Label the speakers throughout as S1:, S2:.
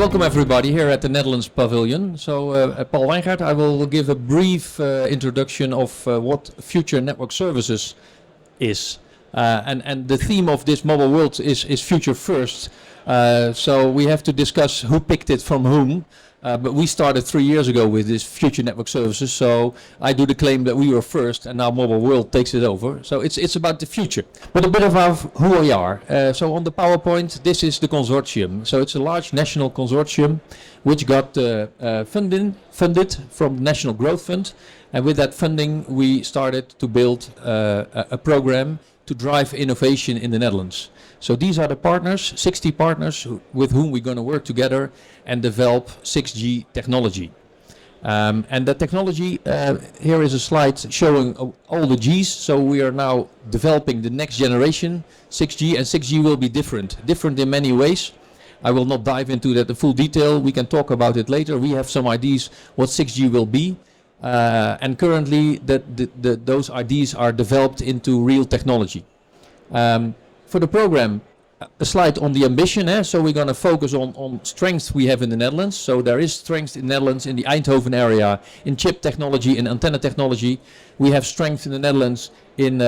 S1: Welcome everybody here at the Netherlands Pavilion. Paul Wijngaard, I will give a brief introduction of what Future Network Services is. And the theme of this mobile world is future first. So we have to discuss who picked it from whom. But we started 3 years ago with this Future Network Services. So I do the claim that we were first and now mobile world takes it over. So it's about the future. But a bit about who we are. So on the PowerPoint, this is the consortium. So it's a large national consortium which got funded from the National Growth Fund. And with that funding, we started to build a program to drive innovation in the Netherlands. So these are the partners, 60 partners with whom we're going to work together and develop 6G technology. And the technology, here is a slide showing all the Gs. So we are now developing the next generation 6G, and 6G will be different in many ways. I will not dive into that in full detail. We can talk about it later. We have some ideas what 6G will be. And currently those ideas are developed into real technology. For the program, a slide on the ambition. So we're going to focus on strengths we have in the Netherlands. So there is strength in the Netherlands in the Eindhoven area in chip technology and antenna technology. We have strength in the Netherlands in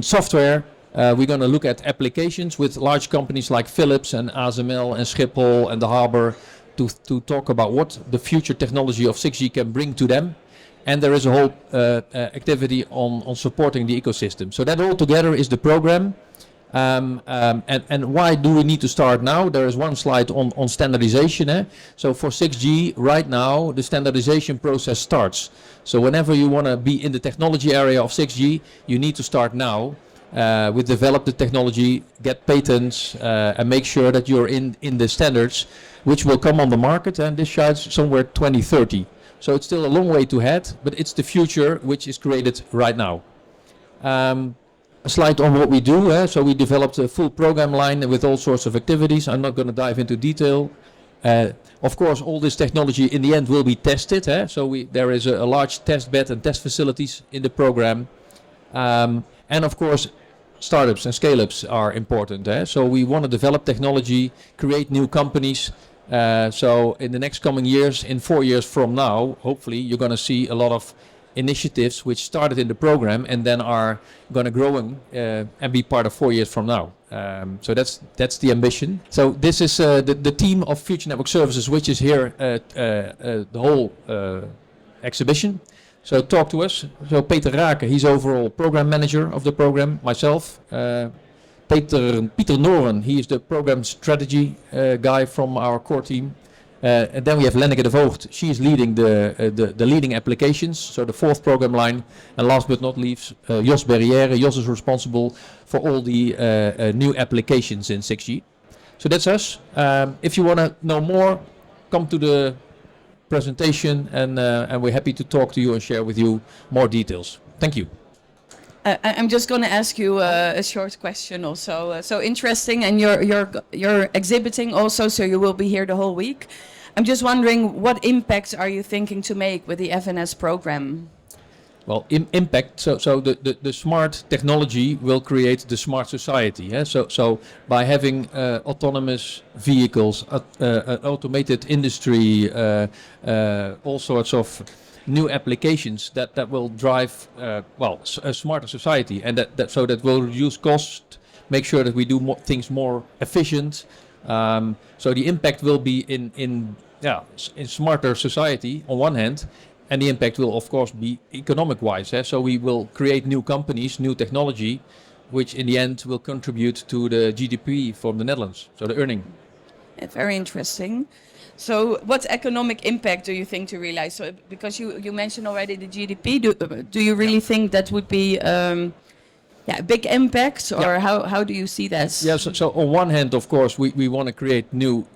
S1: software. We're going to look at applications with large companies like Philips and ASML and Schiphol and the Harbour to talk about what the future technology of 6G can bring to them. And there is a whole activity on supporting the ecosystem. So that all together is the program. And why do we need to start now? There is one slide on standardization. So for 6G, right now, the standardization process starts. So whenever you want to be in the technology area of 6G, you need to start now. With develop the technology, get patents, and make sure that you're in the standards, which will come on the market. And this shows somewhere 2030. So it's still a long way to head, but it's the future which is created right now. A slide on what we do. So we developed a full program line with all sorts of activities. I'm not going to dive into detail. Of course, all this technology in the end will be tested. So there is a large test bed and test facilities in the program. And of course, startups and scale-ups are important. So we want to develop technology, create new companies. So in the next coming years, in 4 years from now, hopefully you're going to see a lot of initiatives which started in the program and then are going to grow and be part of 4 years from now. So that's the ambition. So this is the team of Future Network Services, which is here the whole exhibition. So talk to us. So Peter Raken, he's overall program manager of the program. Myself, Pieter Noren, he is the program strategy guy from our core team. And then we have Lenneke de Voogd. She is leading the leading applications, so the fourth program line. And last but not least, Jos Berrière. Jos is responsible for all the new applications in 6G. So that's us. If you want to know more, come to the presentation and we're happy to talk to you and share with you more details. Thank you.
S2: I'm just going to ask you a short question also. So interesting, and you're exhibiting also, so you will be here the whole week. I'm just wondering, what impact are you thinking to make with the FNS program?
S1: Well, impact. So the smart technology will create the smart society. So by having autonomous vehicles, automated industry, all sorts of new applications that will drive a smarter society, and that will reduce cost, make sure that we do things more efficient. So the impact will be in smarter society on one hand, and the impact will of course be economic wise. So we will create new companies, new technology, which in the end will contribute to the GDP from the Netherlands, so the earning.
S2: Very interesting. So what economic impact do you think to realize? So because you mentioned already the GDP, do you really think that would be big impacts, or how do you see that?
S1: Yeah, so on one hand, of course, we want to create new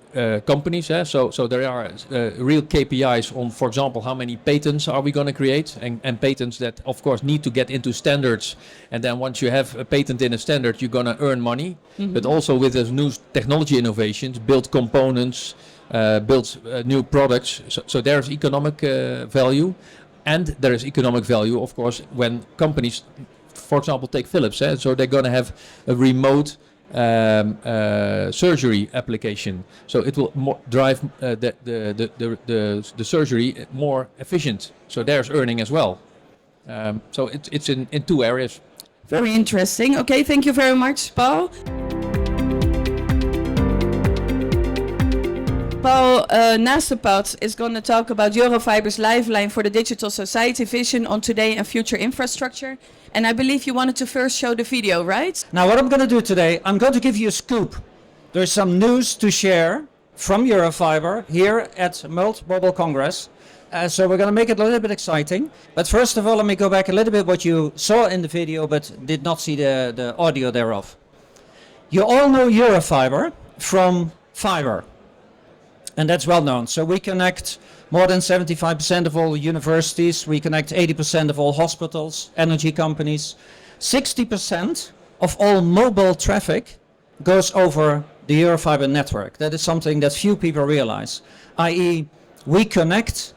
S1: companies. So there are real KPIs on, for example, how many patents are we going to create, and patents that, of course, need to get into standards. And then once you have a patent in a standard, you're going to earn money. Mm-hmm. But also with those new technology innovations, build components, build new products. So there's economic value. And there is economic value, of course, when companies, for example, take Philips. So they're going to have a remote surgery application. So it will drive the surgery more efficient. So there's earning as well. So it's in two areas.
S2: Very interesting. Okay, thank you very much, Paul. Paul Naastepad is going to talk about Eurofibers Lifeline for the Digital Society vision on today and future infrastructure. And I believe you wanted to first show the video, right?
S3: Now what I'm going to do today, I'm going to give you a scoop. There's some news to share from Eurofiber here at World Mobile Congress. So we're going to make it a little bit exciting. But first of all, let me go back a little bit what you saw in the video but did not see the audio thereof. You all know Eurofiber from fiber. And that's well known. So we connect more than 75% of all universities. We connect 80% of all hospitals, energy companies. 60% of all mobile traffic goes over the Eurofiber network. That is something that few people realize. I.e., we connect,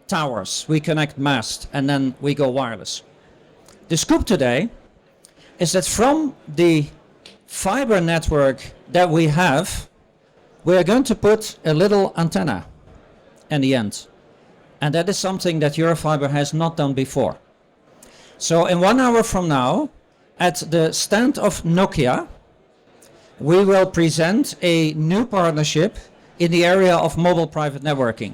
S3: towers. We connect masts, and then we go wireless. The scoop today is that from the fiber network that we have, we are going to put a little antenna in the end. And that is something that Eurofiber has not done before. So in 1 hour from now, at the stand of Nokia, we will present a new partnership in the area of mobile private networking.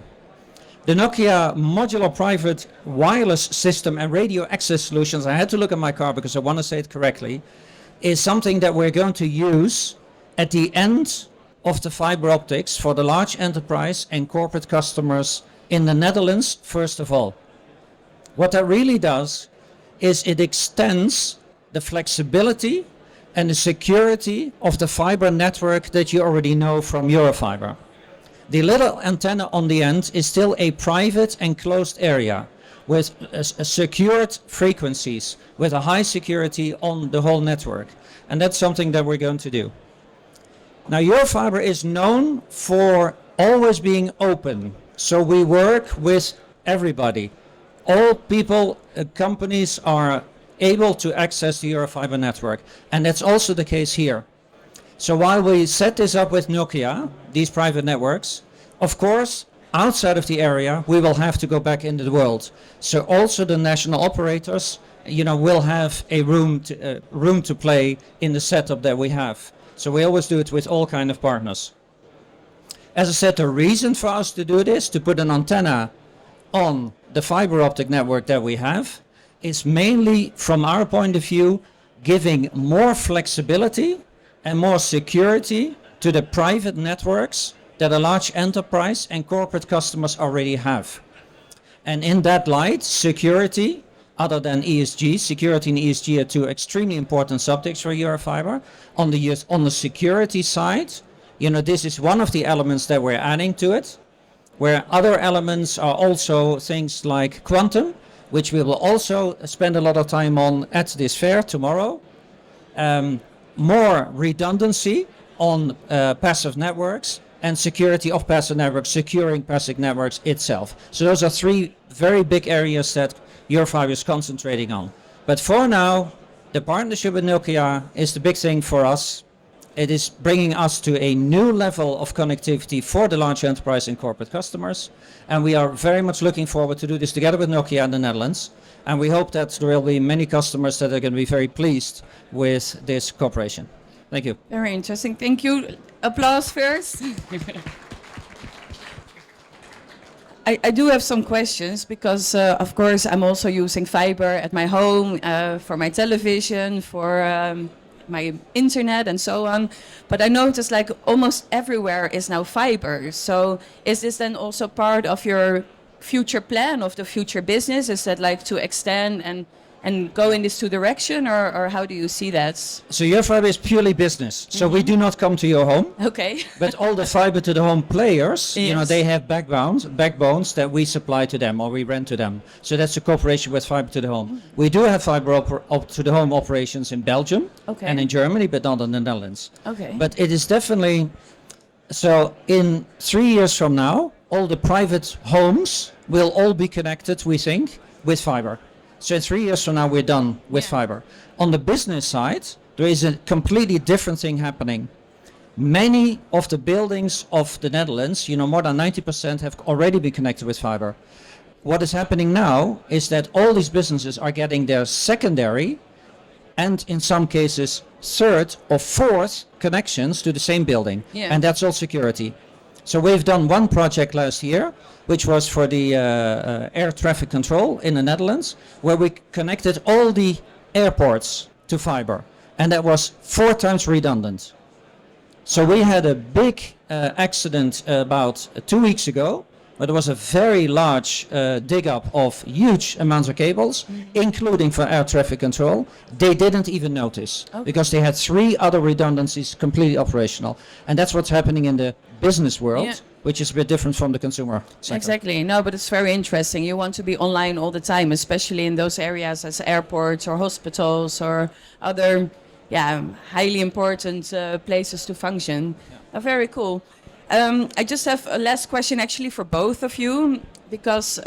S3: The Nokia modular private wireless system and radio access solutions, I had to look at my car because I want to say it correctly, is something that we're going to use at the end of the fiber optics for the large enterprise and corporate customers in the Netherlands, first of all. What that really does is it extends the flexibility and the security of the fiber network that you already know from Eurofiber. The little antenna on the end is still a private and closed area with secured frequencies, with a high security on the whole network. And that's something that we're going to do. Now, Eurofiber is known for always being open. So we work with everybody. All people, companies are able to access the Eurofiber network. And that's also the case here. So while we set this up with Nokia, these private networks, of course, outside of the area, we will have to go back into the world. So also the national operators, will have a room to play in the setup that we have. So we always do it with all kind of partners. As I said, the reason for us to do this, to put an antenna on the fiber optic network that we have, is mainly, from our point of view, giving more flexibility and more security to the private networks that a large enterprise and corporate customers already have. And in that light, security, other than ESG, security and ESG are two extremely important subjects for Eurofiber. On the security side, this is one of the elements that we're adding to it, where other elements are also things like quantum, which we will also spend a lot of time on at this fair tomorrow. More redundancy on passive networks, and security of passive networks, securing passive networks itself. So those are three very big areas that Eurofiber is concentrating on. But for now, the partnership with Nokia is the big thing for us. It is bringing us to a new level of connectivity for the large enterprise and corporate customers. And we are very much looking forward to do this together with Nokia in the Netherlands. And we hope that there will be many customers that are going to be very pleased with this cooperation. Thank you.
S2: Very interesting. Thank you. Applause first. I do have some questions because, of course, I'm also using fiber at my home for my television, for my internet and so on. But I noticed like almost everywhere is now fiber. So is this then also part of your future plan of the future business? Is that like to extend and go in this two direction, or how do you see that?
S3: So Eurofiber is purely business. So we do not come to your home.
S2: Okay.
S3: But all the fiber to the home players,
S2: Yes.
S3: they have backbones that we supply to them or we rent to them. So that's a cooperation with fiber to the home. We do have fiber to the home operations in Belgium and in Germany, but not in the Netherlands.
S2: Okay.
S3: But it is definitely, so in 3 years from now, all the private homes will all be connected, we think, with fiber. So in 3 years from now, we're done with fiber. On the business side, there is a completely different thing happening. Many of the buildings of the Netherlands, more than 90% have already been connected with fiber. What is happening now is that all these businesses are getting their secondary and in some cases third or fourth connections to the same building.
S2: Yeah.
S3: And that's all security. So we've done one project last year, which was for the air traffic control in the Netherlands, where we connected all the airports to fiber. And that was 4 times redundant. So we had a big accident about 2 weeks ago, where there was a very large dig up of huge amounts of cables, including for air traffic control. They didn't even notice because they had 3 other redundancies completely operational. And that's what's happening in the business world, which is a bit different from the consumer sector.
S2: Exactly. No, but it's very interesting. You want to be online all the time, especially in those areas as airports or hospitals or other highly important places to function. Very cool. I just have a last question actually for both of you, because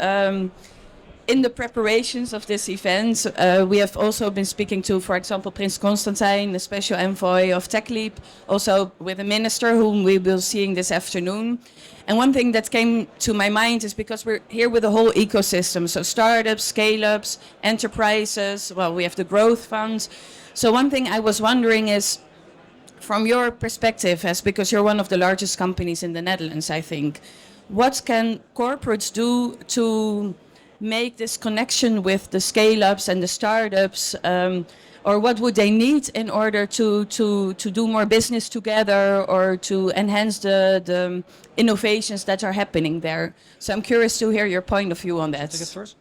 S2: in the preparations of this event, we have also been speaking to, for example, Prince Constantijn, the special envoy of TechLeap, also with a minister whom we will be seeing this afternoon. And one thing that came to my mind is because we're here with the whole ecosystem, so startups, scale-ups, enterprises, well, we have the growth funds. So one thing I was wondering is, from your perspective, as because you're one of the largest companies in the Netherlands, I think, what can corporates do to make this connection with the scale-ups and the startups, or what would they need in order to do more business together or to enhance the innovations that are happening there? So I'm curious to hear your point of view on that.
S3: Take it first.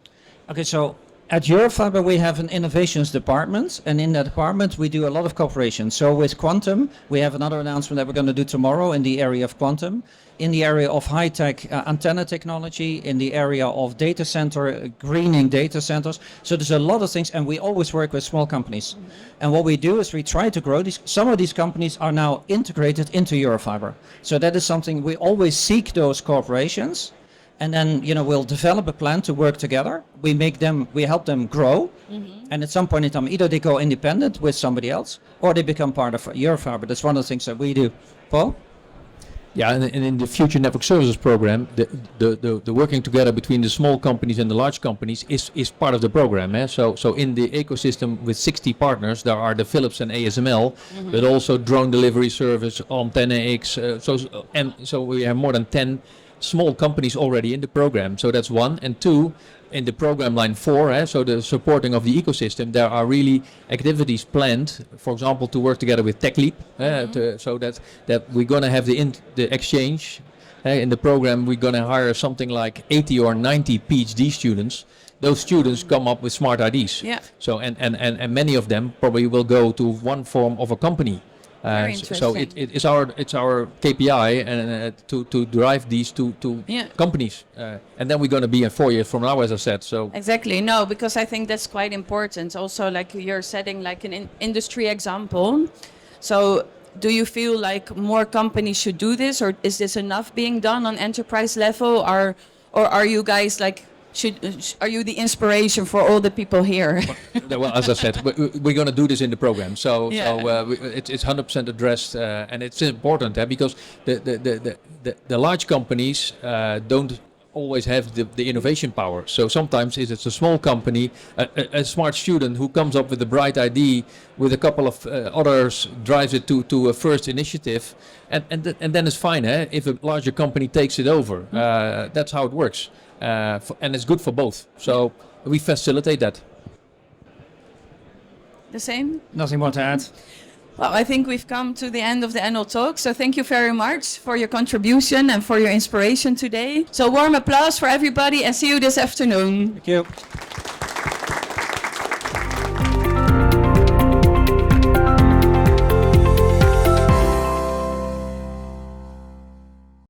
S3: Okay, so at Eurofiber we have an innovations department, and in that department we do a lot of cooperation. So with Quantum, we have another announcement that we're going to do tomorrow in the area of Quantum, in the area of high-tech antenna technology, in the area of data center, greening data centers. So there's a lot of things, and we always work with small companies. And what we do is we try to grow these. Some of these companies are now integrated into Eurofiber. So that is something we always seek, those corporations. And then, we'll develop a plan to work together. We help them grow. And at some point in time, either they go independent with somebody else, or they become part of Eurofiber. That's one of the things that we do. Paul?
S1: Yeah, and in the Future Network Services program, the working together between the small companies and the large companies is part of the program. So in the ecosystem with 60 partners, there are the Philips and ASML, but also drone delivery service, Antenna X. So we have more than 10 small companies already in the program. So that's one. And two, in the program line 4, so the supporting of the ecosystem, there are really activities planned, for example, to work together with TechLeap, so that we're going to have the exchange. In the program, we're going to hire something like 80 or 90 PhD students. Those students come up with smart IDs. Yeah. So and many of them probably will go to one form of a company. So it's our KPI and to drive these to companies, and then we're going to be in 4 years from now, as I said. So
S2: exactly, no, because I think that's quite important. Also, like you're setting like an industry example. So do you feel like more companies should do this, or is this enough being done on enterprise level, or are you guys like? Are you the inspiration for all the people here?
S1: Well, as I said, we're going to do this in the program. So it's 100% addressed, and it's important because the large companies don't always have the innovation power. So sometimes it's a small company, a smart student who comes up with a bright idea, with a couple of others drives it to a first initiative, and then it's fine. If a larger company takes it over, that's how it works. And it's good for both. So we facilitate that.
S2: The same?
S3: Nothing more to add.
S2: Well, I think we've come to the end of the annual talk. So thank you very much for your contribution and for your inspiration today. So warm applause for everybody and see you this afternoon.
S3: Thank you.